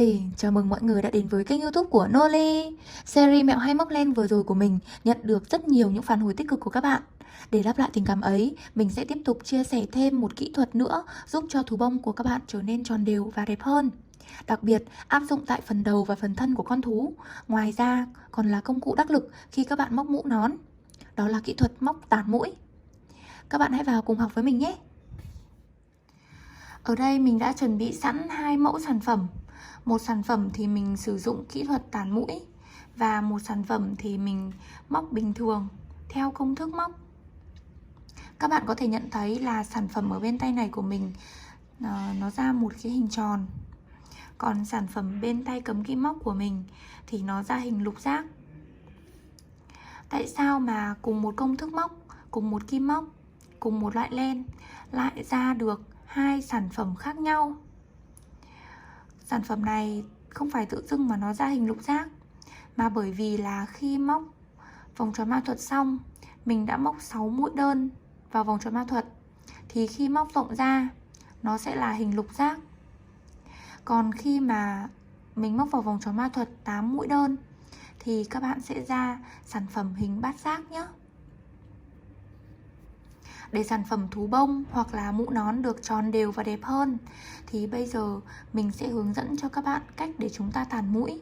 đây, chào mừng mọi người đã đến với kênh YouTube của Noli. Series mẹo hay móc len vừa rồi của mình nhận được rất nhiều những phản hồi tích cực của các bạn. Để đáp lại tình cảm ấy, mình sẽ tiếp tục chia sẻ thêm một kỹ thuật nữa giúp cho thú bông của các bạn trở nên tròn đều và đẹp hơn. Đặc biệt áp dụng tại phần đầu và phần thân của con thú. Ngoài ra còn là công cụ đắc lực khi các bạn móc mũ nón. Đó là kỹ thuật móc tản mũi. Các bạn hãy vào cùng học với mình nhé. Ở đây mình đã chuẩn bị sẵn hai mẫu sản phẩm. Một sản phẩm thì mình sử dụng kỹ thuật tản mũi và một sản phẩm thì mình móc bình thường theo công thức móc. Các bạn có thể nhận thấy là sản phẩm ở bên tay này của mình nó ra một cái hình tròn. Còn sản phẩm bên tay cầm kim móc của mình thì nó ra hình lục giác. Tại sao mà cùng một công thức móc, cùng một kim móc, cùng một loại len lại ra được hai sản phẩm khác nhau? Sản phẩm này không phải tự dưng mà nó ra hình lục giác, mà bởi vì là khi móc vòng tròn ma thuật xong, mình đã móc 6 mũi đơn vào vòng tròn ma thuật, thì khi móc rộng ra nó sẽ là hình lục giác. Còn khi mà mình móc vào vòng tròn ma thuật 8 mũi đơn thì các bạn sẽ ra sản phẩm hình bát giác nhé. Để sản phẩm thú bông hoặc là mũ nón được tròn đều và đẹp hơn thì bây giờ mình sẽ hướng dẫn cho các bạn cách để chúng ta tản mũi.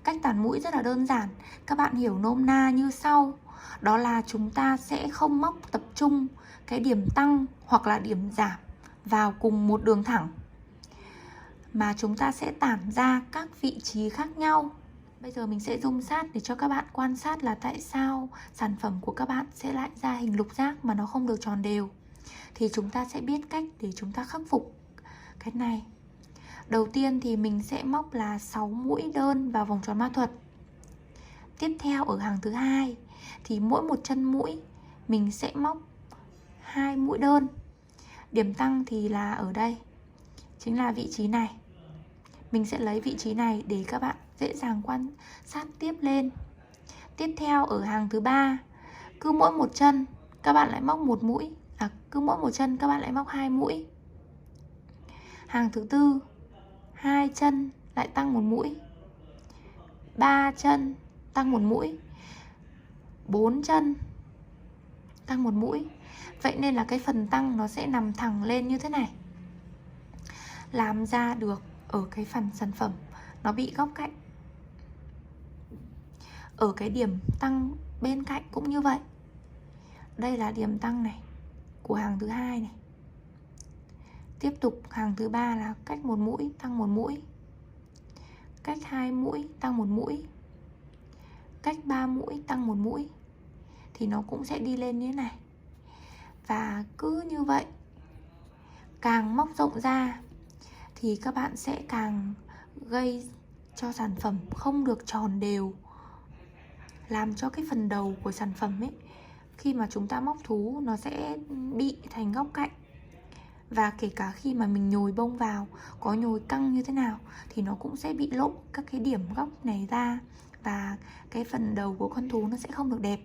Cách tản mũi rất là đơn giản, các bạn hiểu nôm na như sau. Đó là chúng ta sẽ không móc tập trung cái điểm tăng hoặc là điểm giảm vào cùng một đường thẳng, mà chúng ta sẽ tản ra các vị trí khác nhau. Bây giờ mình sẽ zoom sát để cho các bạn quan sát là tại sao sản phẩm của các bạn sẽ lại ra hình lục giác mà nó không được tròn đều. Thì chúng ta sẽ biết cách để chúng ta khắc phục cái này. Đầu tiên thì mình sẽ móc là 6 mũi đơn vào vòng tròn ma thuật. Tiếp theo ở hàng thứ hai thì mỗi một chân mũi mình sẽ móc 2 mũi đơn. Điểm tăng thì là ở đây, chính là vị trí này. Mình sẽ lấy vị trí này để các bạn dễ dàng quan sát tiếp lên. Tiếp theo ở hàng thứ ba, cứ mỗi một chân các bạn lại móc một mũi, cứ mỗi một chân các bạn lại móc 2 mũi. Hàng thứ tư, 2 chân lại tăng một mũi, 3 chân tăng một mũi, 4 chân tăng một mũi. Vậy nên là cái phần tăng nó sẽ nằm thẳng lên như thế này, làm ra được ở cái phần sản phẩm nó bị góc cạnh. Ở cái điểm tăng bên cạnh cũng như vậy. Đây là điểm tăng này của hàng thứ hai này. Tiếp tục hàng thứ ba là cách một mũi tăng một mũi, cách 2 mũi tăng một mũi, cách 3 mũi tăng một mũi, thì nó cũng sẽ đi lên như thế này. Và cứ như vậy, càng móc rộng ra thì các bạn sẽ càng gây cho sản phẩm không được tròn đều, làm cho cái phần đầu của sản phẩm ấy, khi mà chúng ta móc thú nó sẽ bị thành góc cạnh. Và kể cả khi mà mình nhồi bông vào, có nhồi căng như thế nào thì nó cũng sẽ bị lộ các cái điểm góc này ra, và cái phần đầu của con thú nó sẽ không được đẹp.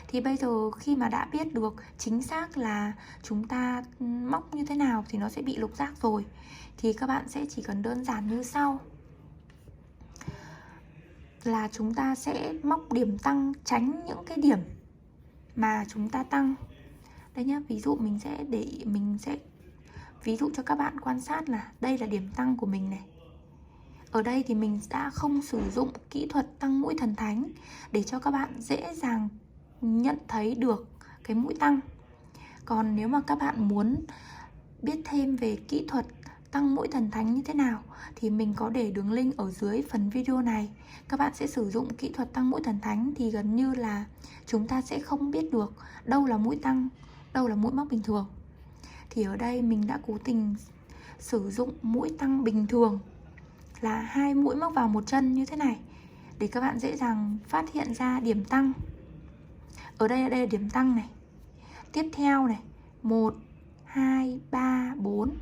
Thì bây giờ khi mà đã biết được chính xác là chúng ta móc như thế nào thì nó sẽ bị lục giác rồi, thì các bạn sẽ chỉ cần đơn giản như sau. Là chúng ta sẽ móc điểm tăng tránh những cái điểm mà chúng ta tăng. Đây nhá, ví dụ mình sẽ ví dụ cho các bạn quan sát là đây là điểm tăng của mình này. Ở đây thì mình đã không sử dụng kỹ thuật tăng mũi thần thánh để cho các bạn dễ dàng nhận thấy được cái mũi tăng. Còn nếu mà các bạn muốn biết thêm về kỹ thuật tăng mũi thần thánh như thế nào thì mình có để đường link ở dưới phần video này. Các bạn sẽ sử dụng kỹ thuật tăng mũi thần thánh thì gần như là chúng ta sẽ không biết được đâu là mũi tăng, đâu là mũi móc bình thường. Thì ở đây mình đã cố tình sử dụng mũi tăng bình thường là 2 mũi móc vào một chân như thế này để các bạn dễ dàng phát hiện ra điểm tăng. Ở đây là điểm tăng này. Tiếp theo này, 1, 2, 3, 4,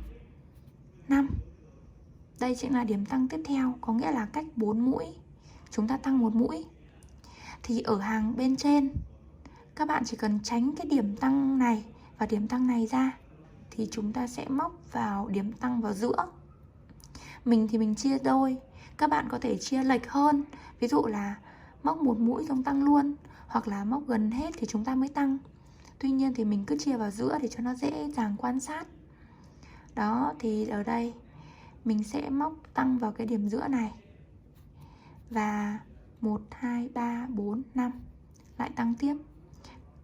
5. Đây chính là điểm tăng tiếp theo, có nghĩa là cách 4 mũi chúng ta tăng một mũi. Thì ở hàng bên trên các bạn chỉ cần tránh cái điểm tăng này và điểm tăng này ra thì chúng ta sẽ móc vào điểm tăng vào giữa. Mình thì mình chia đôi, các bạn có thể chia lệch hơn. Ví dụ là móc một mũi xong tăng luôn, hoặc là móc gần hết thì chúng ta mới tăng. Tuy nhiên thì mình cứ chia vào giữa để cho nó dễ dàng quan sát. Đó, thì ở đây mình sẽ móc tăng vào cái điểm giữa này. Và 1, 2, 3, 4, 5 lại tăng tiếp.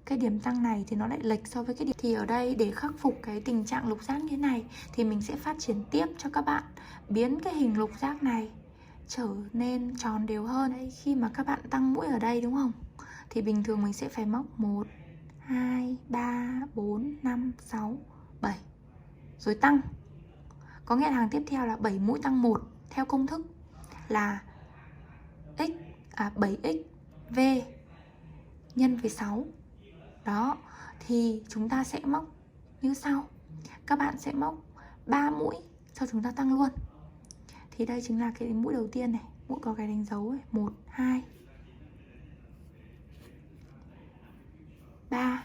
Cái điểm tăng này thì nó lại lệch so với cái điểm. Thì ở đây để khắc phục cái tình trạng lục giác như thế này thì mình sẽ phát triển tiếp cho các bạn, biến cái hình lục giác này trở nên tròn đều hơn. Đây, khi mà các bạn tăng mũi ở đây đúng không? Thì bình thường mình sẽ phải móc 1, 2, 3, 4, 5, 6, 7 rồi tăng. Có nghĩa là hàng tiếp theo là 7 mũi tăng 1 theo công thức là 7x V nhân với 6. Đó, thì chúng ta sẽ móc như sau. Các bạn sẽ móc 3 mũi, sau chúng ta tăng luôn. Thì đây chính là cái mũi đầu tiên này, mũi có cái đánh dấu này, 1, 2, 3.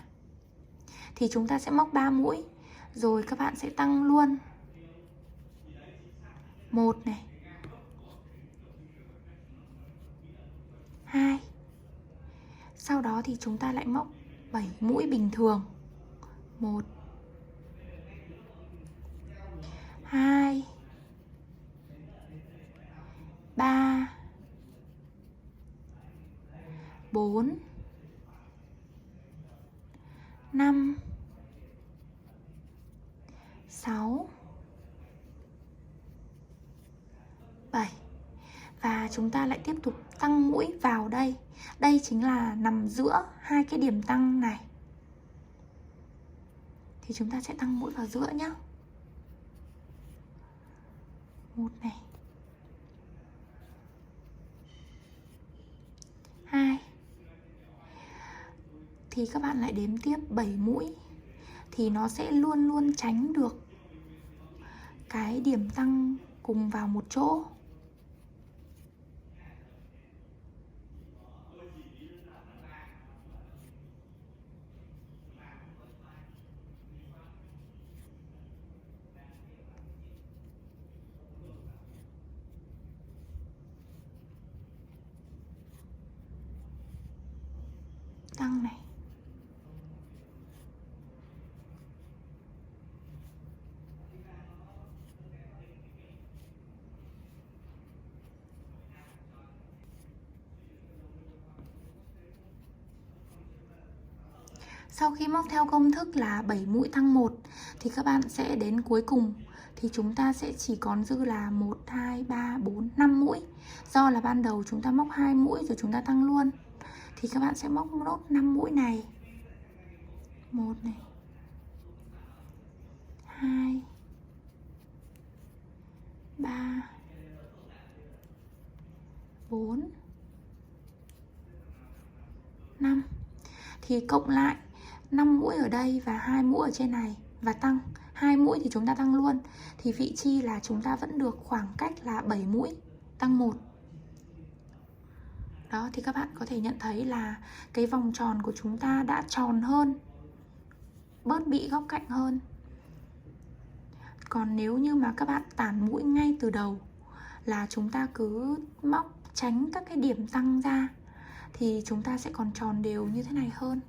Thì chúng ta sẽ móc 3 mũi, rồi các bạn sẽ tăng luôn 1 này, 2. Sau đó thì chúng ta lại móc 7 mũi bình thường. 1, 2, 3, 4, 5, 6, 7. Và chúng ta lại tiếp tục tăng mũi vào đây. Đây chính là nằm giữa hai cái điểm tăng này. Thì chúng ta sẽ tăng mũi vào giữa nhé. 1 này, 2. Thì các bạn lại đếm tiếp 7 mũi. Thì nó sẽ luôn luôn tránh được cái điểm tăng cùng vào một chỗ. Tăng này. Sau khi móc theo công thức là 7 mũi tăng 1 thì các bạn sẽ đến cuối cùng thì chúng ta sẽ chỉ còn dư là 1, 2, 3, 4, 5 mũi. Do là ban đầu chúng ta móc 2 mũi rồi chúng ta tăng luôn. Thì các bạn sẽ móc nốt 5 mũi này. 1 này, 2, 3, 4, 5. Thì cộng lại 5 mũi ở đây và 2 mũi ở trên này và tăng 2 mũi thì chúng ta tăng luôn. Thì vị chi là chúng ta vẫn được khoảng cách là 7 mũi tăng 1. Đó, thì các bạn có thể nhận thấy là cái vòng tròn của chúng ta đã tròn hơn, bớt bị góc cạnh hơn. Còn nếu như mà các bạn tản mũi ngay từ đầu là chúng ta cứ móc tránh các cái điểm tăng ra thì chúng ta sẽ còn tròn đều như thế này hơn.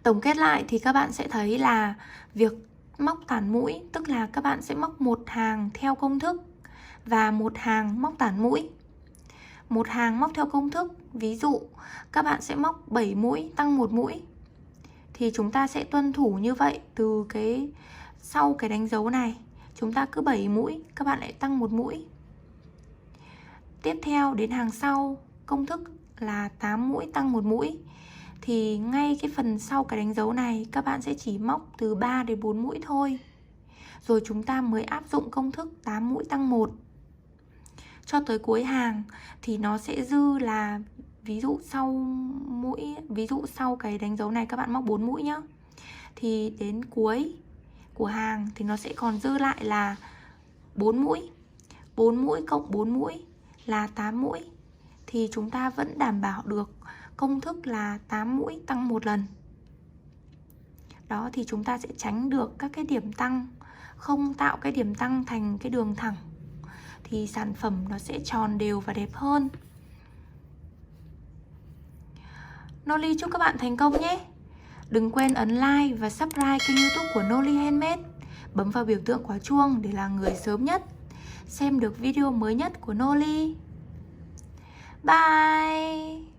Tổng kết lại thì các bạn sẽ thấy là việc móc tản mũi tức là các bạn sẽ móc một hàng theo công thức và một hàng móc tản mũi. Một hàng móc theo công thức, ví dụ các bạn sẽ móc 7 mũi tăng 1 mũi. Thì chúng ta sẽ tuân thủ như vậy từ cái sau cái đánh dấu này. Chúng ta cứ 7 mũi, các bạn lại tăng 1 mũi. Tiếp theo đến hàng sau, công thức là 8 mũi tăng 1 mũi. Thì ngay cái phần sau cái đánh dấu này các bạn sẽ chỉ móc từ 3 đến 4 mũi thôi. Rồi chúng ta mới áp dụng công thức 8 mũi tăng 1. Cho tới cuối hàng thì nó sẽ dư là ví dụ sau cái đánh dấu này các bạn móc 4 mũi nhá. Thì đến cuối của hàng thì nó sẽ còn dư lại là 4 mũi. 4 mũi cộng 4 mũi là 8 mũi. Thì chúng ta vẫn đảm bảo được công thức là 8 mũi tăng 1 lần. Đó, thì chúng ta sẽ tránh được các cái điểm tăng, không tạo cái điểm tăng thành cái đường thẳng. thì sản phẩm nó sẽ tròn đều và đẹp hơn. Noli chúc các bạn thành công nhé. Đừng quên ấn like và subscribe kênh YouTube của Noli Handmade. Bấm vào biểu tượng quả chuông để là người sớm nhất xem được video mới nhất của Noli. Bye!